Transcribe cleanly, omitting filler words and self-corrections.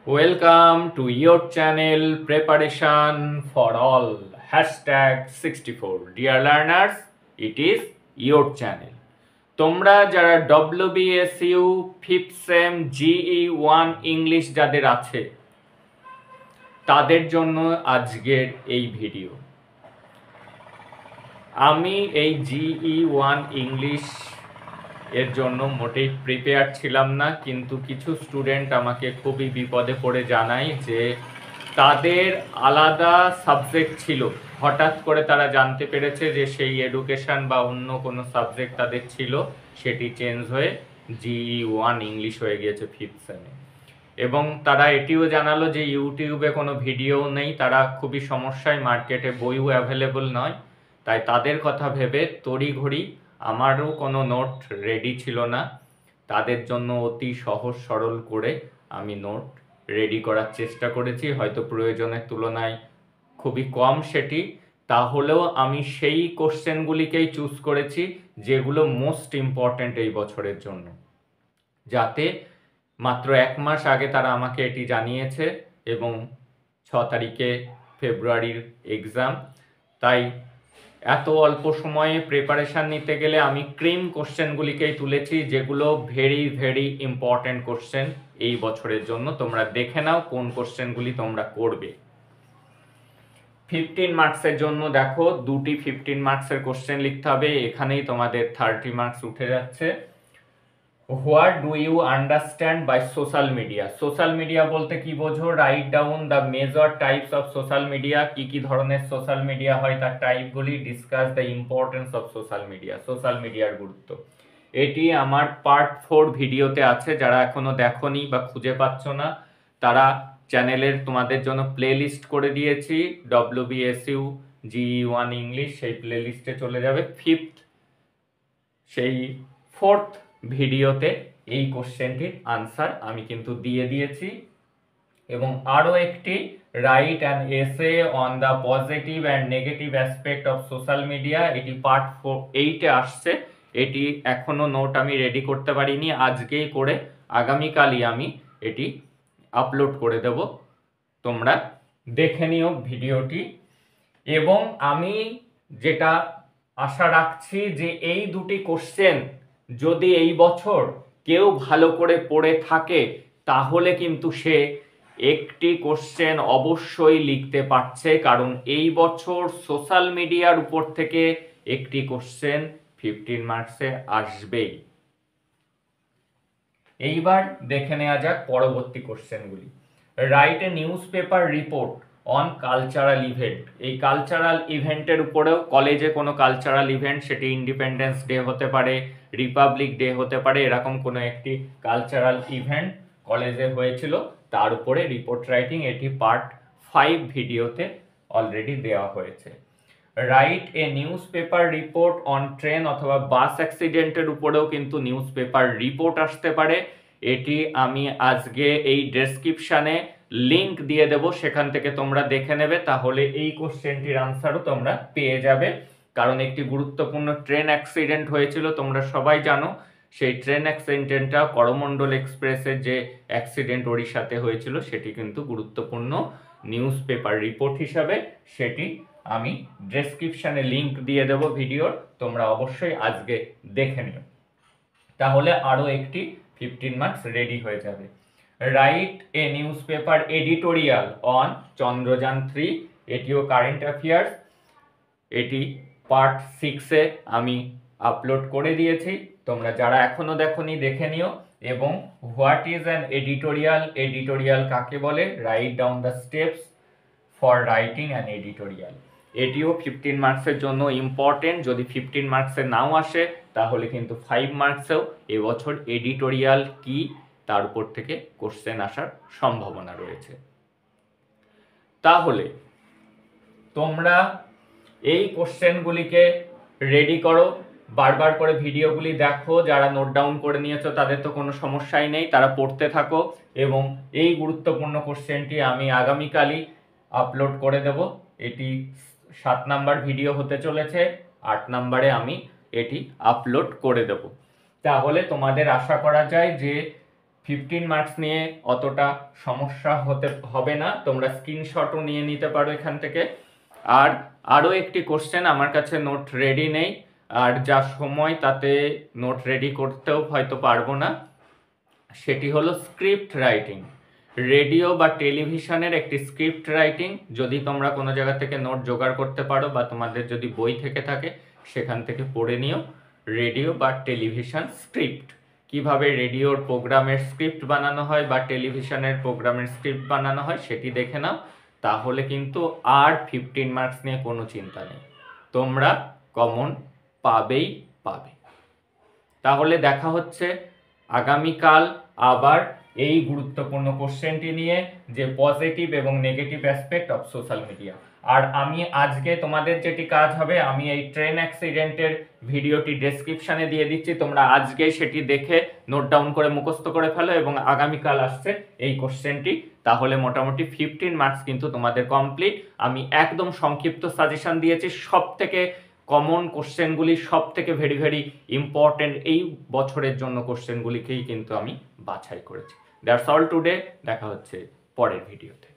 Welcome to your channel Preparation for All #64 Dear learners, it is your channel. তোমরা যারা WBSU 5th same GE1 English যাদের আছে তাদের জন্য আজকের এই ভিডিও। আমি এই GE1 ইংলিশ এর জন্য মোটেই প্রিপেয়ার ছিলাম না, কিন্তু কিছু স্টুডেন্ট আমাকে খুবই বিপদে পড়ে জানায় যে তাদের আলাদা সাবজেক্ট ছিল, হঠাৎ করে তারা জানতে পেরেছে যে সেই এডুকেশন বা অন্য কোনো সাবজেক্ট তাদের ছিল, সেটি চেঞ্জ হয়ে GE1 ইংলিশ হয়ে গিয়েছে 5th সেমে। এবং তারা এটিও জানালো যে ইউটিউবে কোনো ভিডিও নেই, তারা খুবই সমস্যায়, মার্কেটে বইও অ্যাভেলেবল নয়। তাই তাদের কথা ভেবে তড়িঘড়ি, আমারও কোনো নোট রেডি ছিল না, তাদের জন্য অতি সহজ সরল করে আমি নোট রেডি করার চেষ্টা করেছি। হয়তো প্রয়োজনের তুলনায় খুবই কম সেটি, তাহলেও আমি সেই কোশ্চেনগুলিকেই চুজ করেছি যেগুলো মোস্ট ইম্পর্ট্যান্ট এই বছরের জন্য, যাতে মাত্র 1 মাস আগে তারা আমাকে এটি জানিয়েছে এবং 6 তারিখে ফেব্রুয়ারির এক্সাম। তাই এত অল্প সময়ে প্রিপারেশান নিতে গেলে আমি ক্রিম কোশ্চেনগুলিকেই তুলেছি, যেগুলো ভেরি ভেরি ইম্পর্ট্যান্ট কোশ্চেন এই বছরের জন্য। তোমরা দেখে নাও কোন কোশ্চেনগুলি তোমরা করবে। 15 মার্কসের জন্য দেখো, দুটি 15 মার্কসের কোশ্চেন লিখতে হবে, এখানেই তোমাদের 30 মার্কস উঠে যাচ্ছে। What do you understand by social media? Social media বলতে কি বোঝো? Write down the major types of social media. কি ধরনের সোশ্যাল মিডিয়া হয় তার টাইপগুলি। Discuss the importance of social media, social মিডিয়ার গুরুত্ব। এটি আমার পার্ট 4 ভিডিওতে আছে, যারা এখনো দেখোনি বা খুঁজে পাচ্ছ না তারা চ্যানেলের তোমাদের জন্য প্লে লিস্ট করে দিয়েছি, WBSU GE1 ইংলিশ, সেই প্লে লিস্টে চলে যাবে। 5th সেই 4th ভিডিওতে এই কোশ্চেনটির আনসার আমি কিন্তু দিয়ে দিয়েছি। এবং আরও একটি write an essay on the positive and negative aspect of social media, এটি পার্ট 8-এ আসছে। এটি এখনও নোট আমি রেডি করতে পারিনি, আজকেই করে আগামীকালই আমি এটি আপলোড করে দেব, তোমরা দেখে নিও ভিডিওটি। এবং আমি যেটা আশা রাখছি যে এই দুটি কোশ্চেন যদি এই বছর কেউ ভালো করে পড়ে থাকে, তাহলে কিন্তু সে একটি কোশ্চেন অবশ্যই লিখতে পারছে, কারণ এই বছর সোশ্যাল মিডিয়ার উপর থেকে একটি কোশ্চেন 15 মার্কসে আসবেই। এইবার দেখে নেওয়া যাক পরবর্তী কোশ্চেনগুলি। Write a newspaper report on cultural event. এই কালচারাল ইভেন্টের উপরেও, কলেজে কোনো কালচারাল ইভেন্ট, সেটি ইন্ডিপেন্ডেন্স ডে হতে পারে, রিপাবলিক ডে হতে পারে, এরকম কোনো একটি কালচারাল ইভেন্ট কলেজে হয়েছিল, তার উপরে রিপোর্ট রাইটিং, এটি পার্ট 5 ভিডিওতে অলরেডি দেওয়া হয়েছে। Right a newspaper report on train অথবা বাস অ্যাক্সিডেন্টের উপরেও কিন্তু নিউজ পেপার রিপোর্ট আসতে পারে। এটি আমি আজকে এই ডেসক্রিপশানে লিংক দিয়ে দেব, সেখান থেকে তোমরা দেখে নেবে, তাহলে এই কোশ্চেনটির আনসারও তোমরা পেয়ে যাবে। কারণ একটি গুরুত্বপূর্ণ ট্রেন অ্যাক্সিডেন্ট হয়েছিল, তোমরা সবাই জানো। সেই ট্রেন অ্যাক্সিডেন্টটা করমণ্ডল এক্সপ্রেসের যে অ্যাক্সিডেন্ট ওড়িশাতে হয়েছিল, সেটি কিন্তু গুরুত্বপূর্ণ নিউজ পেপার রিপোর্ট হিসাবে, সেটি আমি ডেসক্রিপশানে লিংক দিয়ে দেব ভিডিওর, তোমরা অবশ্যই আজকে দেখে নিও, তাহলে আরও একটি 15 মার্কস রেডি হয়ে যাবে। Right a news paper editorial on Chandrayaan 3, এটিও কারেন্ট অ্যাফেয়ার্স, এটি পার্ট 6-এ আমি আপলোড করে দিয়েছি, তোমরা যারা এখনো দেখোনি দেখে নিও। এবং what is an editorial? Editorial কাকে বলে? Right down the steps for writing an editorial, এটিও 15 মার্কসের জন্য ইম্পর্টেন্ট। যদি 15 মার্কসে নাও আসে, তাহলে কিন্তু 5 মার্কসেও এবছর এডিটোরিয়াল কি তার উপর থেকে কোশ্চেন আসার সম্ভাবনা রয়েছে। তাহলে তোমরা এই কোশ্চেনগুলিকে রেডি করো, বারবার করে ভিডিওগুলি দেখো, যারা নোট ডাউন করে নিয়েছো তাদের তো কোনো সমস্যাই নেই, তারা পড়তে থাকো। এবং এই গুরুত্বপূর্ণ কোশ্চেনটি আমি আগামীকালই আপলোড করে দেব। এটি 7 নাম্বার ভিডিও হতে চলেছে, 8 নাম্বারে আমি এটি আপলোড করে দেব। তাহলে তোমাদের আশা করা যায় যে 15 মার্কস নিয়ে অতটা সমস্যা হবে না, তোমরা স্ক্রিনশটও নিয়ে নিতে পারো এখান থেকে। আর আরও একটি কোশ্চেন, আমার কাছে নোট রেডি নেই, আর যা সময় তাতে নোট রেডি করতেও হয়তো পারবো না, সেটি হলো স্ক্রিপ্ট রাইটিং। রেডিও বা টেলিভিশনের একটি স্ক্রিপ্ট রাইটিং, যদি তোমরা কোনো জায়গা থেকে নোট জোগাড় করতে পারো বা তোমাদের যদি বই থেকে থাকে সেখান থেকে পড়ে নিও। রেডিও বা টেলিভিশন স্ক্রিপ্ট, কিভাবে রেডিওর প্রোগ্রামের স্ক্রিপ্ট বানানো হয় বা টেলিভিশনের প্রোগ্রামের স্ক্রিপ্ট বানানো হয় সেটি দেখে নাও, তাহলে কিন্তু আর 15 মার্কস নিয়ে কোনো চিন্তা নেই, তোমরা কমন পাবেই পাবে। তাহলে দেখা হচ্ছে আগামীকাল আবার এই গুরুত্বপূর্ণ কোশ্চেনটি নিয়ে, যে পজিটিভ এবং negative aspect of social media. আর আমি আজকে তোমাদের যেটি কাজ হবে, আমি এই ট্রেন অ্যাক্সিডেন্টের ভিডিওটি ডেসক্রিপশানে দিয়ে দিচ্ছি, তোমরা আজকে সেটি দেখে নোট ডাউন করে মুখস্থ করে ফেলো এবং আগামীকাল আসছে এই কোশ্চেনটি, তাহলে মোটামুটি 15 মার্কস কিন্তু তোমাদের কমপ্লিট। আমি একদম সংক্ষিপ্ত সাজেশন দিয়েছি, সব থেকে কমন কোশ্চেনগুলি, সব থেকে ভেরি ভেরি ইম্পর্টেন্ট এই বছরের জন্য কোশ্চেনগুলিকেই কিন্তু আমি বাছাই করেছি। দ্যাটস অল টুডে, দেখা হচ্ছে পরের ভিডিওতে।